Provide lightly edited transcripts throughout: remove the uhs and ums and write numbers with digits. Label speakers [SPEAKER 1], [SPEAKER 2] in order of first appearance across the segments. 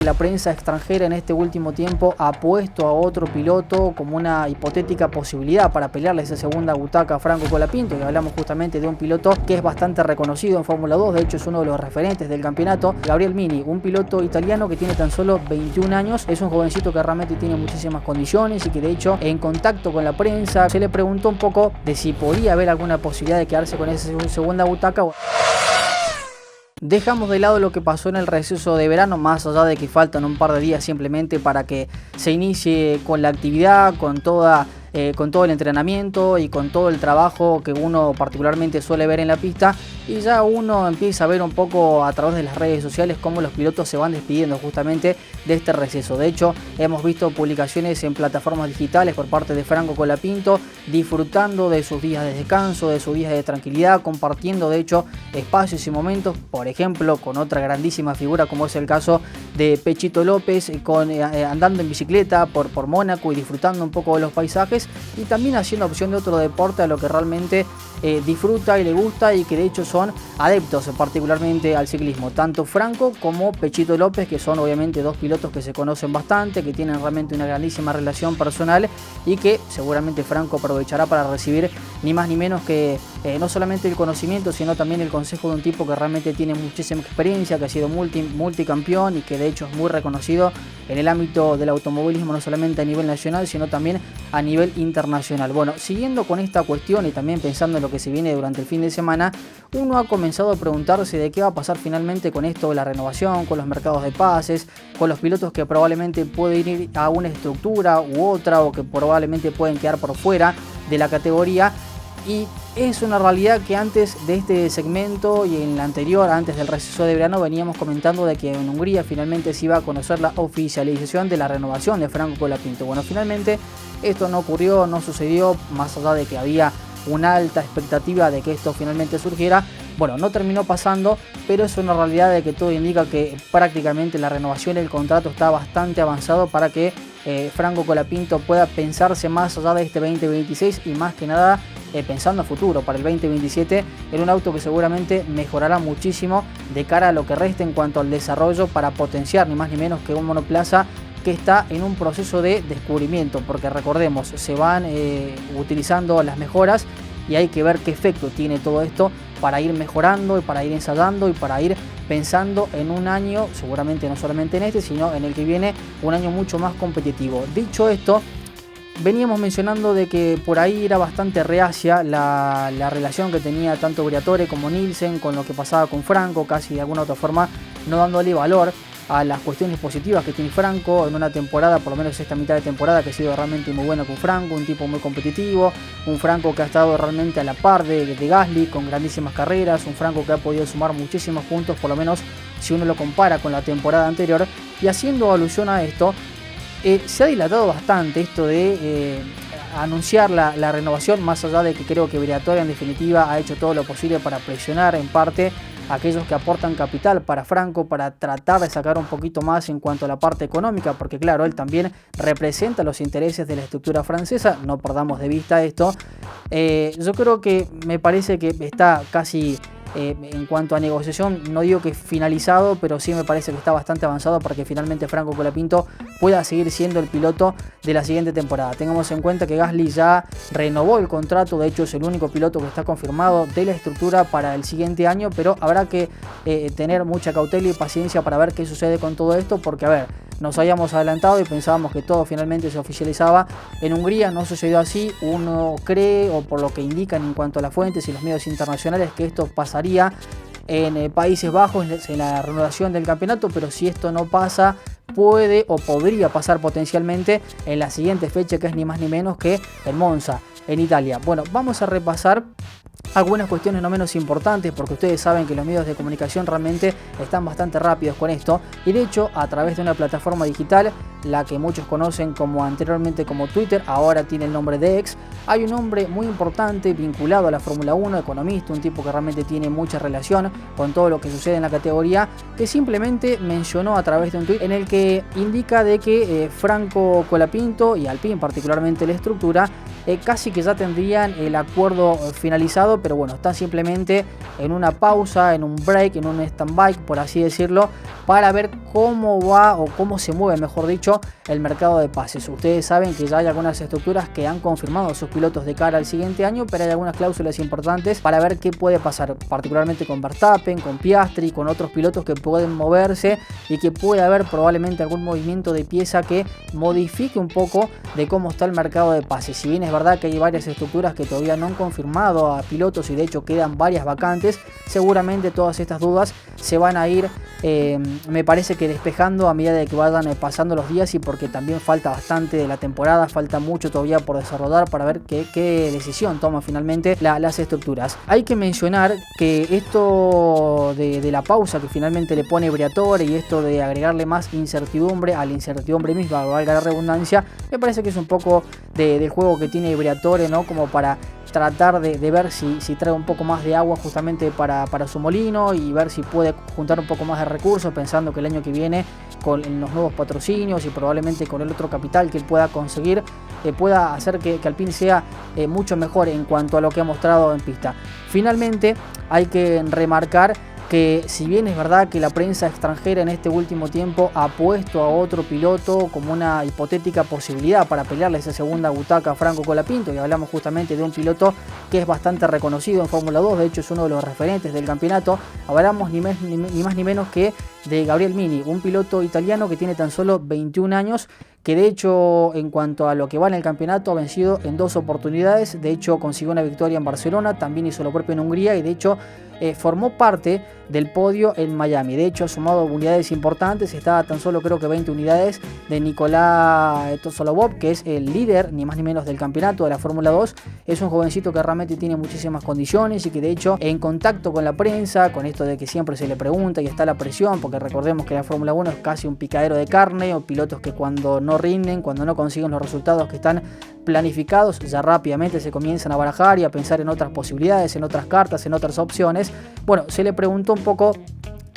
[SPEAKER 1] La prensa extranjera en este último tiempo ha puesto a otro piloto como una hipotética posibilidad para pelearle esa segunda butaca a Franco Colapinto, y hablamos justamente de un piloto que es bastante reconocido en Fórmula 2, de hecho es uno de los referentes del campeonato, Gabriel Mini, un piloto italiano que tiene tan solo 21 años, es un jovencito que realmente tiene muchísimas condiciones y que de hecho en contacto con la prensa se le preguntó un poco de si podía haber alguna posibilidad de quedarse con esa segunda butaca. Dejamos de lado lo que pasó en el receso de verano, más allá de que faltan un par de días simplemente para que se inicie con la actividad, con todo el entrenamiento y con todo el trabajo que uno particularmente suele ver en la pista, y ya uno empieza a ver un poco a través de las redes sociales cómo los pilotos se van despidiendo justamente de este receso. De hecho, hemos visto publicaciones en plataformas digitales por parte de Franco Colapinto disfrutando de sus días de descanso, de sus días de tranquilidad, compartiendo de hecho espacios y momentos, por ejemplo con otra grandísima figura como es el caso de Pechito López, andando en bicicleta por Mónaco y disfrutando un poco de los paisajes, y también haciendo opción de otro deporte a lo que realmente disfruta y le gusta, y que de hecho son adeptos particularmente al ciclismo, tanto Franco como Pechito López, que son obviamente dos pilotos que se conocen bastante, que tienen realmente una grandísima relación personal, y que seguramente Franco aprovechará para recibir ni más ni menos que no solamente el conocimiento, sino también el consejo de un tipo que realmente tiene muchísima experiencia, que ha sido multicampeón y que de hecho es muy reconocido en el ámbito del automovilismo, no solamente a nivel nacional, sino también a nivel internacional. Bueno, siguiendo con esta cuestión y también pensando en lo que se viene durante el fin de semana, uno ha comenzado a preguntarse de qué va a pasar finalmente con esto de la renovación, con los mercados de pases, con los pilotos que probablemente pueden ir a una estructura u otra, o que probablemente pueden quedar por fuera de la categoría. Y es una realidad que antes de este segmento y en la anterior, antes del receso de verano, veníamos comentando de que en Hungría finalmente se iba a conocer la oficialización de la renovación de Franco Colapinto. Bueno, finalmente esto no ocurrió, no sucedió, más allá de que había una alta expectativa de que esto finalmente surgiera. Bueno, no terminó pasando, pero es una realidad de que todo indica que prácticamente la renovación del contrato está bastante avanzado para que Franco Colapinto pueda pensarse más allá de este 2026 y más que nada pensando a futuro para el 2027 en un auto que seguramente mejorará muchísimo de cara a lo que resta en cuanto al desarrollo, para potenciar ni más ni menos que un monoplaza que está en un proceso de descubrimiento, porque recordemos, se van utilizando las mejoras y hay que ver qué efecto tiene todo esto para ir mejorando y para ir ensayando y para ir pensando en un año, seguramente no solamente en este, sino en el que viene, un año mucho más competitivo. Dicho esto, veníamos mencionando de que por ahí era bastante reacia la relación que tenía tanto Briatore como Nielsen con lo que pasaba con Franco, casi de alguna otra forma no dándole valor a las cuestiones positivas que tiene Franco en una temporada, por lo menos esta mitad de temporada, que ha sido realmente muy buena con Franco, un tipo muy competitivo, un Franco que ha estado realmente a la par de Gasly con grandísimas carreras, un Franco que ha podido sumar muchísimos puntos, por lo menos si uno lo compara con la temporada anterior. Y haciendo alusión a esto, se ha dilatado bastante esto de anunciar la renovación, más allá de que creo que Briatore en definitiva ha hecho todo lo posible para presionar en parte a aquellos que aportan capital para Franco, para tratar de sacar un poquito más en cuanto a la parte económica, porque claro, él también representa los intereses de la estructura francesa, no perdamos de vista esto. Yo creo que me parece que está casi en cuanto a negociación, no digo que finalizado, pero sí me parece que está bastante avanzado para que finalmente Franco Colapinto pueda seguir siendo el piloto de la siguiente temporada. Tengamos en cuenta que Gasly ya renovó el contrato, de hecho es el único piloto que está confirmado de la estructura para el siguiente año, pero habrá que tener mucha cautela y paciencia para ver qué sucede con todo esto, porque a ver, nos habíamos adelantado y pensábamos que todo finalmente se oficializaba en Hungría, no sucedió así. Uno cree, o por lo que indican en cuanto a las fuentes y los medios internacionales, que esto pasaría en Países Bajos en la renovación del campeonato, pero si esto no pasa, puede o podría pasar potencialmente en la siguiente fecha, que es ni más ni menos que en Monza, en Italia. Bueno, vamos a repasar algunas cuestiones no menos importantes, porque ustedes saben que los medios de comunicación realmente están bastante rápidos con esto, y de hecho a través de una plataforma digital, la que muchos conocen como anteriormente como Twitter, ahora tiene el nombre de X, hay un hombre muy importante vinculado a la Fórmula 1, economista, un tipo que realmente tiene mucha relación con todo lo que sucede en la categoría, que simplemente mencionó a través de un tweet en el que indica de que Franco Colapinto y Alpine, particularmente la estructura, casi que ya tendrían el acuerdo finalizado, pero bueno, están simplemente en una pausa, en un break, en un stand-by, por así decirlo, para ver cómo va o cómo se mueve, mejor dicho, el mercado de pases. Ustedes saben que ya hay algunas estructuras que han confirmado a sus pilotos de cara al siguiente año, pero hay algunas cláusulas importantes para ver qué puede pasar, particularmente con Verstappen, con Piastri, con otros pilotos que pueden moverse y que puede haber probablemente algún movimiento de pieza que modifique un poco de cómo está el mercado de pases. Si bien es verdad que hay varias estructuras que todavía no han confirmado a pilotos y de hecho quedan varias vacantes, seguramente todas estas dudas se van a ir, me parece que despejando a medida de que vayan pasando los días, y porque también falta bastante de la temporada, falta mucho todavía por desarrollar para ver qué decisión toman finalmente las estructuras. Hay que mencionar que esto de la pausa que finalmente le pone Briatore y esto de agregarle más incertidumbre a la incertidumbre misma, valga la redundancia, me parece que es un poco del juego que tiene Briatore, ¿no? Como para tratar de ver si trae un poco más de agua justamente para su molino y ver si puede juntar un poco más de recursos, pensando que el año que viene con los nuevos patrocinios y probablemente con el otro capital que él pueda conseguir, pueda hacer que Alpine sea mucho mejor en cuanto a lo que ha mostrado en pista. Finalmente hay que remarcar que si bien es verdad que la prensa extranjera en este último tiempo ha puesto a otro piloto como una hipotética posibilidad para pelearle esa segunda butaca a Franco Colapinto, y hablamos justamente de un piloto que es bastante reconocido en Fórmula 2, de hecho es uno de los referentes del campeonato, hablamos ni más ni menos que de Gabriel Mini, un piloto italiano que tiene tan solo 21 años, que de hecho en cuanto a lo que va en el campeonato ha vencido en 2 oportunidades, de hecho consiguió una victoria en Barcelona, también hizo lo propio en Hungría y de hecho formó parte del podio en Miami. De hecho ha sumado unidades importantes, está a tan solo creo que 20 unidades de Nicolás Tosolobov, que es el líder ni más ni menos del campeonato de la Fórmula 2. Es un jovencito que realmente tiene muchísimas condiciones y que de hecho en contacto con la prensa, con esto de que siempre se le pregunta y está la presión, porque recordemos que la Fórmula 1 es casi un picadero de carne, o pilotos que cuando no rinden, cuando no consiguen los resultados que están planificados, ya rápidamente se comienzan a barajar y a pensar en otras posibilidades, en otras cartas, en otras opciones. Bueno, se le preguntó un poco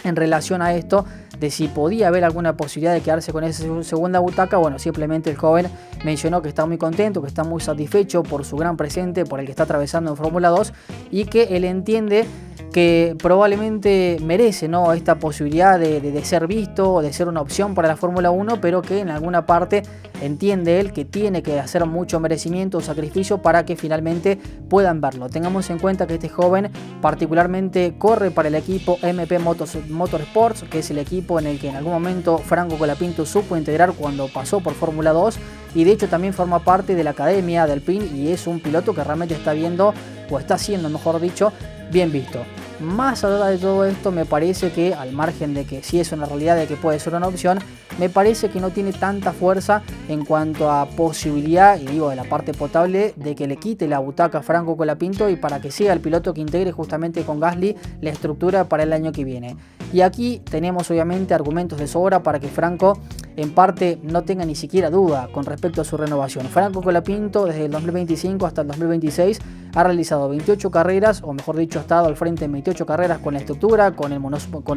[SPEAKER 1] en relación a esto de si podía haber alguna posibilidad de quedarse con esa segunda butaca. Bueno, simplemente el joven mencionó que está muy contento, que está muy satisfecho por su gran presente, por el que está atravesando en Fórmula 2 y que él entiende que probablemente merece, ¿no?, esta posibilidad de ser visto, de ser una opción para la Fórmula 1, pero que en alguna parte entiende él que tiene que hacer mucho merecimiento o sacrificio para que finalmente puedan verlo. Tengamos en cuenta que este joven particularmente corre para el equipo MP Motorsports, que es el equipo en el que en algún momento Franco Colapinto supo integrar cuando pasó por Fórmula 2, y de hecho también forma parte de la academia del Alpine y es un piloto que realmente está viendo, o está siendo mejor dicho, bien visto. Más allá de todo esto, me parece que al margen de que sí es una realidad de que puede ser una opción, me parece que no tiene tanta fuerza en cuanto a posibilidad, y digo de la parte potable, de que le quite la butaca a Franco Colapinto y para que sea el piloto que integre justamente con Gasly la estructura para el año que viene. Y aquí tenemos obviamente argumentos de sobra para que Franco en parte no tenga ni siquiera duda con respecto a su renovación. Franco Colapinto desde el 2025 hasta el 2026 ha realizado 28 carreras, o mejor dicho ha estado al frente en 28 carreras con la estructura, con el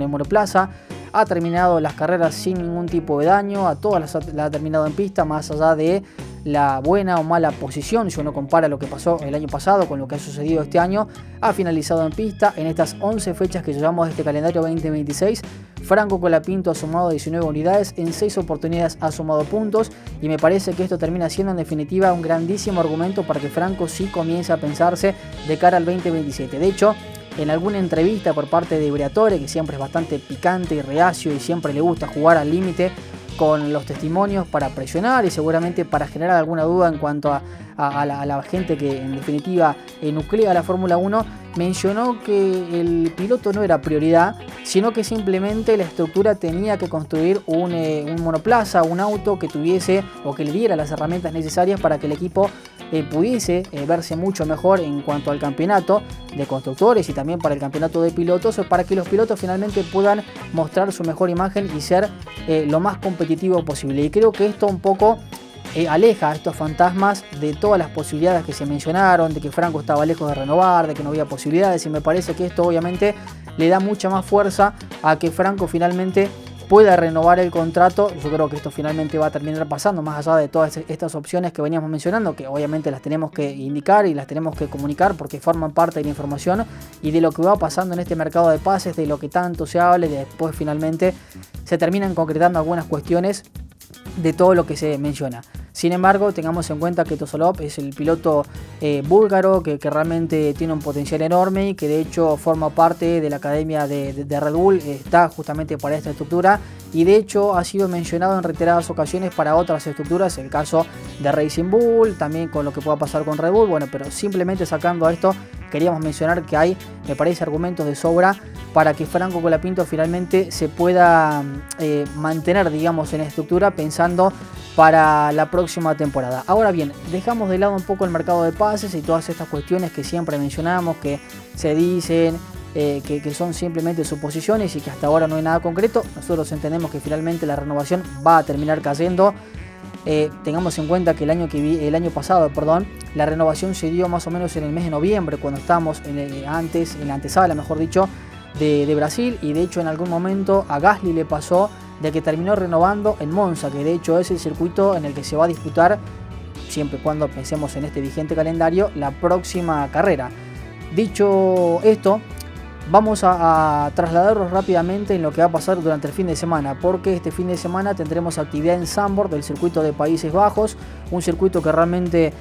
[SPEAKER 1] monoplaza, ha terminado las carreras sin ningún tipo de daño, a todas las ha terminado en pista, más allá de la buena o mala posición, si uno compara lo que pasó el año pasado con lo que ha sucedido este año, ha finalizado en pista. En estas 11 fechas que llevamos de este calendario 2026, Franco Colapinto ha sumado 19 unidades, en 6 oportunidades ha sumado puntos, y me parece que esto termina siendo en definitiva un grandísimo argumento para que Franco sí comience a pensarse de cara al 2027. De hecho, en alguna entrevista por parte de Briatore, que siempre es bastante picante y reacio y siempre le gusta jugar al límite con los testimonios para presionar y seguramente para generar alguna duda en cuanto a la gente que en definitiva nuclea la Fórmula 1, mencionó que el piloto no era prioridad, sino que simplemente la estructura tenía que construir un monoplaza, un auto que tuviese o que le diera las herramientas necesarias para que el equipo pudiese verse mucho mejor en cuanto al campeonato de constructores y también para el campeonato de pilotos, para que los pilotos finalmente puedan mostrar su mejor imagen y ser lo más competitivo posible. Y creo que esto un poco aleja a estos fantasmas de todas las posibilidades que se mencionaron, de que Franco estaba lejos de renovar, de que no había posibilidades, y me parece que esto obviamente le da mucha más fuerza a que Franco finalmente pueda renovar el contrato. Yo creo que esto finalmente va a terminar pasando, más allá de todas estas opciones que veníamos mencionando, que obviamente las tenemos que indicar y las tenemos que comunicar porque forman parte de la información y de lo que va pasando en este mercado de pases, de lo que tanto se habla, y después finalmente se terminan concretando algunas cuestiones de todo lo que se menciona. Sin embargo, tengamos en cuenta que Tosolov es el piloto búlgaro que realmente tiene un potencial enorme y que de hecho forma parte de la academia de Red Bull, está justamente para esta estructura y de hecho ha sido mencionado en reiteradas ocasiones para otras estructuras, el caso de Racing Bull, también con lo que pueda pasar con Red Bull. Bueno, pero simplemente sacando esto, queríamos mencionar que hay, me parece, argumentos de sobra para que Franco Colapinto finalmente se pueda mantener, digamos, en la estructura pensando para la próxima temporada. Ahora bien, dejamos de lado un poco el mercado de pases y todas estas cuestiones que siempre mencionamos, que se dicen, que son simplemente suposiciones y que hasta ahora no hay nada concreto. Nosotros entendemos que finalmente la renovación va a terminar cayendo. Tengamos en cuenta que el año pasado, la renovación se dio más o menos en el mes de noviembre, cuando estábamos en la antesala, mejor dicho, de Brasil, y de hecho en algún momento a Gasly le pasó de que terminó renovando en Monza, que de hecho es el circuito en el que se va a disputar, siempre y cuando pensemos en este vigente calendario, la próxima carrera. Dicho esto, vamos a trasladarnos rápidamente en lo que va a pasar durante el fin de semana, porque este fin de semana tendremos actividad en Zandvoort, del circuito de Países Bajos, un circuito que realmente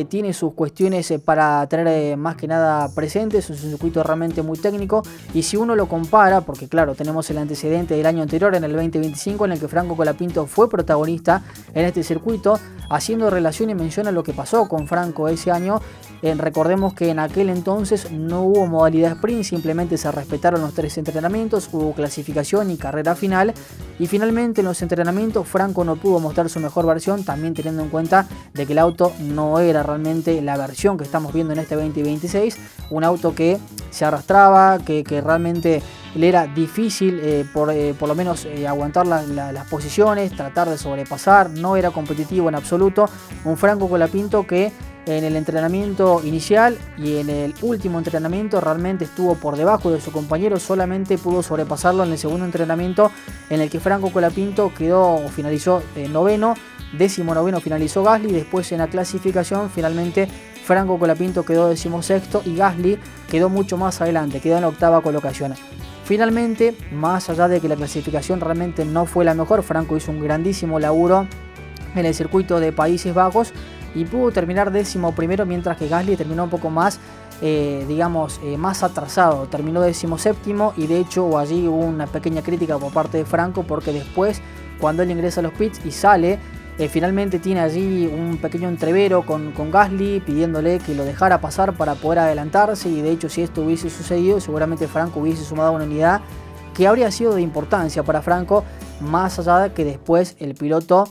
[SPEAKER 1] tiene sus cuestiones para tener más que nada presentes, es un circuito realmente muy técnico, y si uno lo compara, porque claro, tenemos el antecedente del año anterior, en el 2025, en el que Franco Colapinto fue protagonista en este circuito, haciendo relación y mención a lo que pasó con Franco ese año. Recordemos que en aquel entonces no hubo modalidad sprint, simplemente se respetaron los 3 entrenamientos, hubo clasificación y carrera final, y finalmente en los entrenamientos Franco no pudo mostrar su mejor versión, también teniendo en cuenta de que el auto no era realmente la versión que estamos viendo en este 2026, un auto que se arrastraba, que realmente le era difícil por lo menos aguantar las posiciones, tratar de sobrepasar, no era competitivo en absoluto, un Franco Colapinto que en el entrenamiento inicial y en el último entrenamiento realmente estuvo por debajo de su compañero, solamente pudo sobrepasarlo en el segundo entrenamiento, en el que Franco Colapinto finalizó noveno, 19º finalizó Gasly, después en la clasificación finalmente Franco Colapinto quedó 16º y Gasly quedó mucho más adelante, quedó en la 8ª colocación. Finalmente, más allá de que la clasificación realmente no fue la mejor, Franco hizo un grandísimo laburo en el circuito de Países Bajos y pudo terminar 11º, mientras que Gasly terminó un poco más, más atrasado, terminó 17º, y de hecho allí hubo una pequeña crítica por parte de Franco, porque después cuando él ingresa a los pits y sale, finalmente tiene allí un pequeño entrevero con Gasly pidiéndole que lo dejara pasar para poder adelantarse, y de hecho si esto hubiese sucedido seguramente Franco hubiese sumado una unidad que habría sido de importancia para Franco, más allá de que después el piloto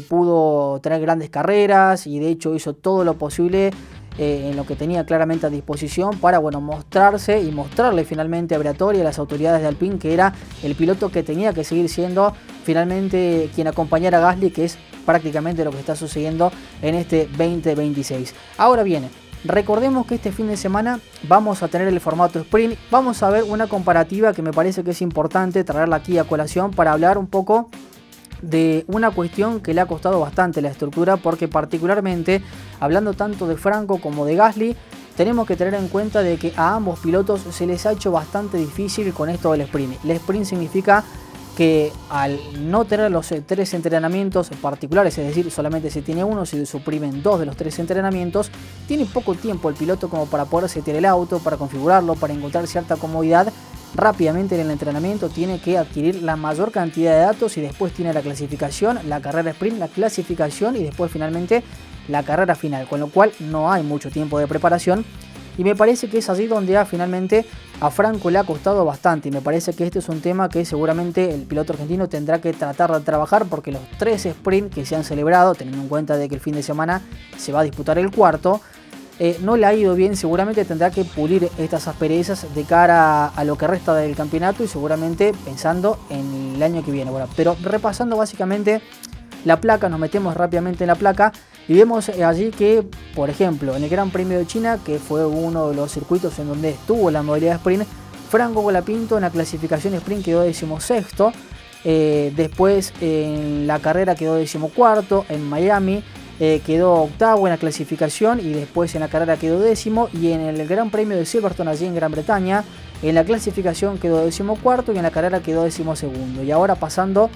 [SPEAKER 1] pudo tener grandes carreras y de hecho hizo todo lo posible en lo que tenía claramente a disposición para mostrarse y mostrarle finalmente a Briatore y a las autoridades de Alpine que era el piloto que tenía que seguir siendo finalmente quien acompañara a Gasly, que es prácticamente lo que está sucediendo en este 2026. Ahora bien, recordemos que este fin de semana vamos a tener el formato sprint, vamos a ver una comparativa que me parece que es importante traerla aquí a colación para hablar un poco de una cuestión que le ha costado bastante la estructura, porque particularmente hablando tanto de Franco como de Gasly, tenemos que tener en cuenta de que a ambos pilotos se les ha hecho bastante difícil con esto del sprint. El sprint significa que al no tener los 3 entrenamientos particulares, es decir, solamente se tiene uno, se suprimen 2 de los 3 entrenamientos, tiene poco tiempo el piloto como para poder setear el auto, para configurarlo, para encontrar cierta comodidad. Rápidamente en el entrenamiento tiene que adquirir la mayor cantidad de datos y después tiene la clasificación, la carrera sprint, la clasificación y después finalmente la carrera final, con lo cual no hay mucho tiempo de preparación, y me parece que es allí donde finalmente a Franco le ha costado bastante, y me parece que este es un tema que seguramente el piloto argentino tendrá que tratar de trabajar, porque los 3 sprints que se han celebrado, teniendo en cuenta de que el fin de semana se va a disputar el cuarto, no le ha ido bien, seguramente tendrá que pulir estas asperezas de cara a lo que resta del campeonato y seguramente pensando en el año que viene. Bueno, pero repasando básicamente la placa, nos metemos rápidamente en la placa y vemos allí que, por ejemplo, en el Gran Premio de China, que fue uno de los circuitos en donde estuvo la modalidad sprint, Franco Colapinto en la clasificación sprint quedó 16º, Después en la carrera quedó 14º, en Miami quedó 8º en la clasificación y después en la carrera quedó 10º, y en el Gran Premio de Silverstone allí en Gran Bretaña en la clasificación quedó 14º y en la carrera quedó 12º. Y ahora pasando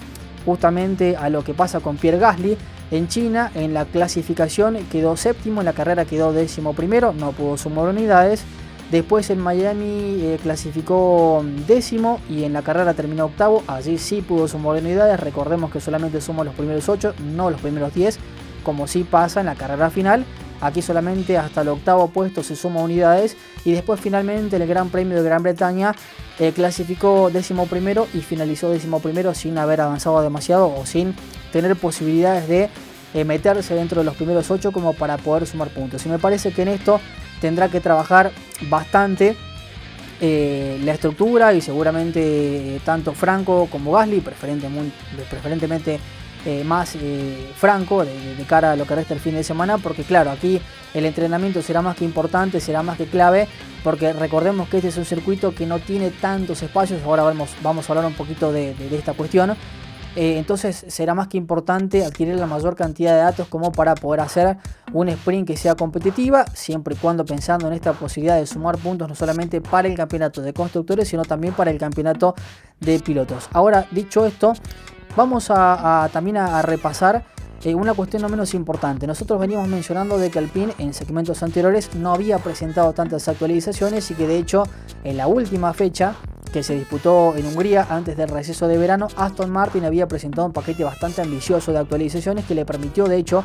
[SPEAKER 1] justamente a lo que pasa con Pierre Gasly en China, en la clasificación quedó 7º, en la carrera quedó 11º, no pudo sumar unidades. Después en Miami clasificó 10º y en la carrera terminó 8º, allí sí pudo sumar unidades. Recordemos que solamente sumó los primeros 8, no los primeros 10, como sí pasa en la carrera final. Aquí solamente hasta el 8º puesto se suma unidades, y después finalmente el Gran Premio de Gran Bretaña clasificó 11º y finalizó 11º sin haber avanzado demasiado o sin tener posibilidades de meterse dentro de los primeros 8 como para poder sumar puntos. Y me parece que en esto tendrá que trabajar bastante la estructura, y seguramente tanto Franco como Gasly, preferentemente más Franco de cara a lo que resta el fin de semana, porque claro, aquí el entrenamiento será más que importante, será más que clave, porque recordemos que este es un circuito que no tiene tantos espacios. Ahora vamos a hablar un poquito de esta cuestión. Entonces será más que importante adquirir la mayor cantidad de datos como para poder hacer un sprint que sea competitiva, siempre y cuando pensando en esta posibilidad de sumar puntos no solamente para el campeonato de constructores, sino también para el campeonato de pilotos. Ahora, dicho esto, vamos también a repasar una cuestión no menos importante. Nosotros veníamos mencionando de que Alpine en segmentos anteriores no había presentado tantas actualizaciones, y que de hecho en la última fecha que se disputó en Hungría antes del receso de verano, Aston Martin había presentado un paquete bastante ambicioso de actualizaciones que le permitió de hecho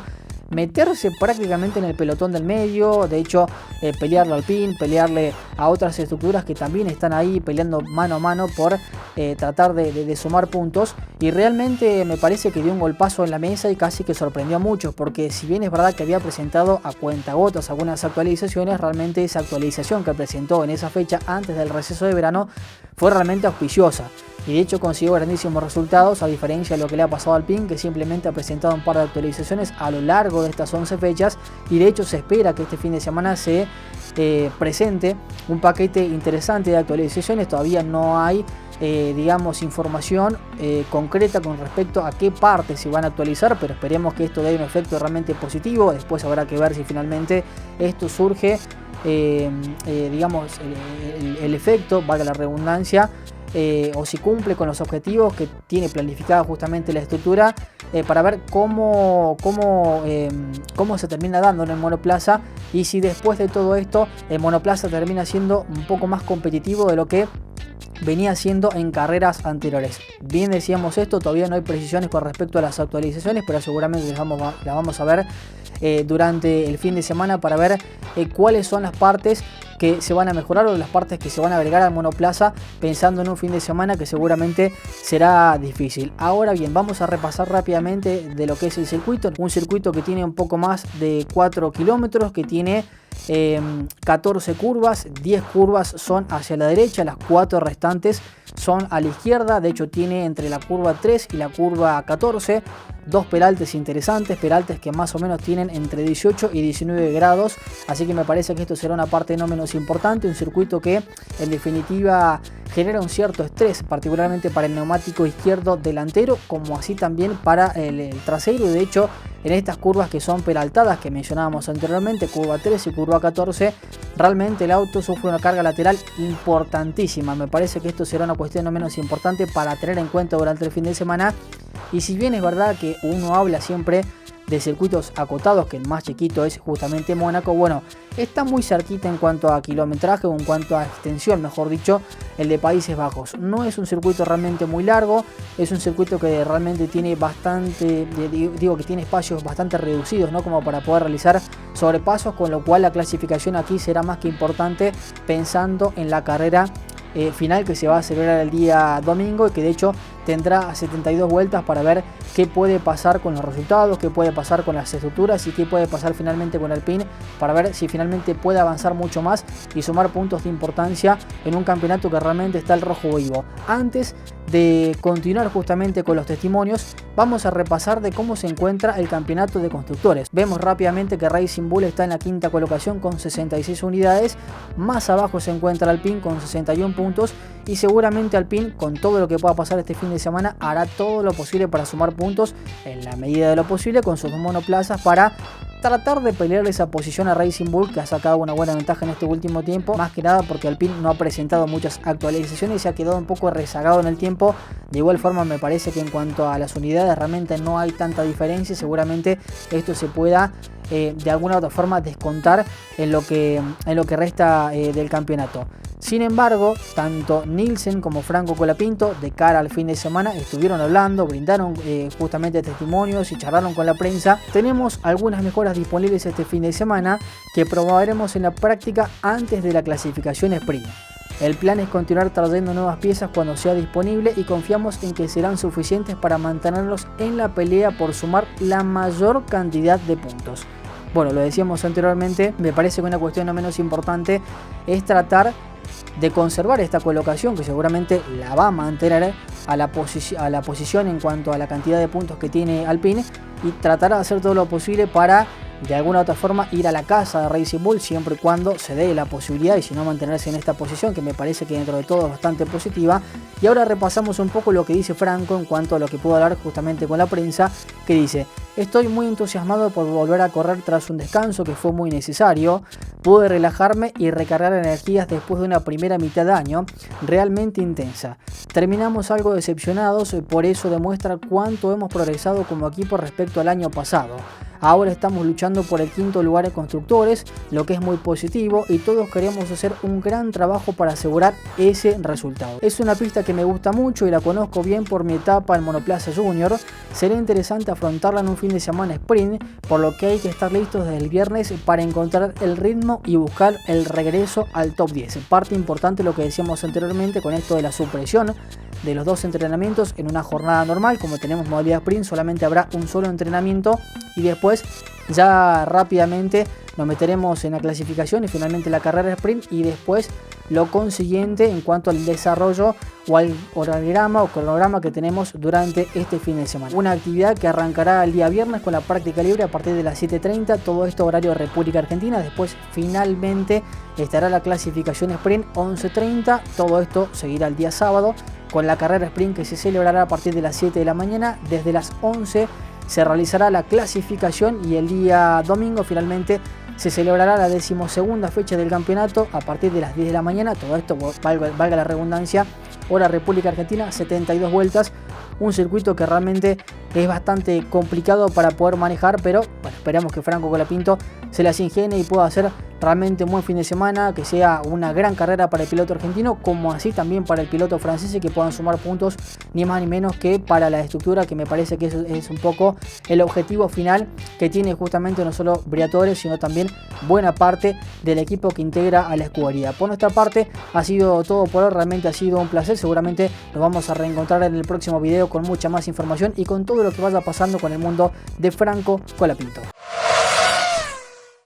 [SPEAKER 1] meterse prácticamente en el pelotón del medio, de hecho pelearle al Alpine, pelearle a otras estructuras que también están ahí peleando mano a mano por tratar de sumar puntos, y realmente me parece que dio un golpazo en la mesa y casi que sorprendió a muchos, porque si bien es verdad que había presentado a cuentagotas algunas actualizaciones, realmente esa actualización que presentó en esa fecha antes del receso de verano fue realmente auspiciosa. Y de hecho consiguió grandísimos resultados, a diferencia de lo que le ha pasado al Alpine, que simplemente ha presentado un par de actualizaciones a lo largo de estas 11 fechas, y de hecho se espera que este fin de semana se presente un paquete interesante de actualizaciones. Todavía no hay digamos información concreta con respecto a qué partes se van a actualizar, pero esperemos que esto dé un efecto realmente positivo. Después habrá que ver si finalmente esto surge, digamos, el efecto, valga la redundancia, o si cumple con los objetivos que tiene planificada justamente la estructura, para ver cómo se termina dando en el monoplaza, y si después de todo esto el monoplaza termina siendo un poco más competitivo de lo que venía siendo en carreras anteriores. Bien decíamos esto, todavía no hay precisiones con respecto a las actualizaciones, pero seguramente las vamos a ver durante el fin de semana, para ver cuáles son las partes que se van a mejorar o las partes que se van a agregar al monoplaza, pensando en un fin de semana que seguramente será difícil. Ahora bien, vamos a repasar rápidamente de lo que es el circuito. Un circuito que tiene un poco más de 4 kilómetros, que tiene 14 curvas, 10 curvas son hacia la derecha, las 4 restantes son a la izquierda. De hecho tiene entre la curva 3 y la curva 14 dos peraltes interesantes, peraltes que más o menos tienen entre 18 y 19 grados, así que me parece que esto será una parte no menos importante. Un circuito que en definitiva genera un cierto estrés, particularmente para el neumático izquierdo delantero, como así también para el trasero. De hecho, en estas curvas que son peraltadas que mencionábamos anteriormente, curva 3 y curva 14, realmente el auto sufre una carga lateral importantísima. Me parece que esto será una cuestión no menos importante para tener en cuenta durante el fin de semana. Y si bien es verdad que uno habla siempre de circuitos acotados, que el más chiquito es justamente Mónaco, bueno, está muy cerquita en cuanto a kilometraje o en cuanto a extensión, mejor dicho, el de Países Bajos. No es un circuito realmente muy largo, es un circuito que realmente tiene bastante, que tiene espacios bastante reducidos, ¿no? Como para poder realizar sobrepasos, con lo cual la clasificación aquí será más que importante pensando en la carrera final que se va a celebrar el día domingo, y que de hecho tendrá 72 vueltas para ver qué puede pasar con los resultados, qué puede pasar con las estructuras y qué puede pasar finalmente con Alpine, para ver si finalmente puede avanzar mucho más y sumar puntos de importancia en un campeonato que realmente está el rojo vivo. Antes de continuar justamente con los testimonios, vamos a repasar de cómo se encuentra el campeonato de constructores. Vemos rápidamente que Racing Bull está en la quinta colocación con 66 unidades, más abajo se encuentra Alpine con 61 puntos, y seguramente Alpine, con todo lo que pueda pasar este fin de semana hará todo lo posible para sumar puntos en la medida de lo posible con sus dos monoplazas para tratar de pelear esa posición a Racing Bull, que ha sacado una buena ventaja en este último tiempo, más que nada porque Alpine no ha presentado muchas actualizaciones y se ha quedado un poco rezagado en el tiempo. De igual forma me parece que en cuanto a las unidades realmente no hay tanta diferencia, seguramente esto se pueda de alguna u otra forma descontar en lo que resta del campeonato. Sin embargo, tanto Nielsen como Franco Colapinto de cara al fin de semana estuvieron hablando, brindaron justamente testimonios y charlaron con la prensa. Tenemos algunas mejoras disponibles este fin de semana que probaremos en la práctica antes de la clasificación sprint. El plan es continuar trayendo nuevas piezas cuando sea disponible y confiamos en que serán suficientes para mantenerlos en la pelea por sumar la mayor cantidad de puntos. Bueno, lo decíamos anteriormente, me parece que una cuestión no menos importante es tratar de conservar esta colocación, que seguramente la va a mantener a la posición en cuanto a la cantidad de puntos que tiene Alpine, y tratar de hacer todo lo posible para de alguna u otra forma ir a la casa de Racing Bull siempre y cuando se dé la posibilidad, y si no mantenerse en esta posición que me parece que dentro de todo es bastante positiva. Y ahora repasamos un poco lo que dice Franco en cuanto a lo que pudo hablar justamente con la prensa, que dice: estoy muy entusiasmado por volver a correr tras un descanso que fue muy necesario. Pude relajarme y recargar energías después de una primera mitad de año realmente intensa. Terminamos algo decepcionados, por eso demuestra cuánto hemos progresado como equipo respecto al año pasado. Ahora estamos luchando por el quinto lugar en constructores, lo que es muy positivo, y todos queremos hacer un gran trabajo para asegurar ese resultado. Es una pista que me gusta mucho y la conozco bien por mi etapa en monoplaza junior. Será interesante afrontarla en un fin de semana sprint, por lo que hay que estar listos desde el viernes para encontrar el ritmo y buscar el regreso al top 10. Parte importante lo que decíamos anteriormente con esto de la supresión de los dos entrenamientos en una jornada normal. Como tenemos modalidad sprint, solamente habrá un solo entrenamiento y después ya rápidamente nos meteremos en la clasificación y finalmente la carrera sprint, y después lo consiguiente en cuanto al desarrollo o al organigrama o cronograma que tenemos durante este fin de semana. Una actividad que arrancará el día viernes con la práctica libre a partir de las 7:30, todo esto horario de República Argentina. Después finalmente estará la clasificación sprint 11:30, todo esto seguirá el día sábado con la carrera sprint que se celebrará a partir de las 7 de la mañana. Desde las 11 se realizará la clasificación y el día domingo finalmente se celebrará la 12ª fecha del campeonato a partir de las 10 de la mañana. Todo esto, valga la redundancia, hora República Argentina, 72 vueltas. Un circuito que realmente es bastante complicado para poder manejar, pero bueno, esperamos que Franco Colapinto se las ingenie y pueda hacer realmente un buen fin de semana, que sea una gran carrera para el piloto argentino, como así también para el piloto francés, y que puedan sumar puntos ni más ni menos que para la estructura, que me parece que es un poco el objetivo final que tiene justamente no solo Briatore, sino también buena parte del equipo que integra a la escudería. Por nuestra parte ha sido todo por hoy, realmente ha sido un placer. Seguramente nos vamos a reencontrar en el próximo video con mucha más información y con todo lo que vaya pasando con el mundo de Franco Colapinto.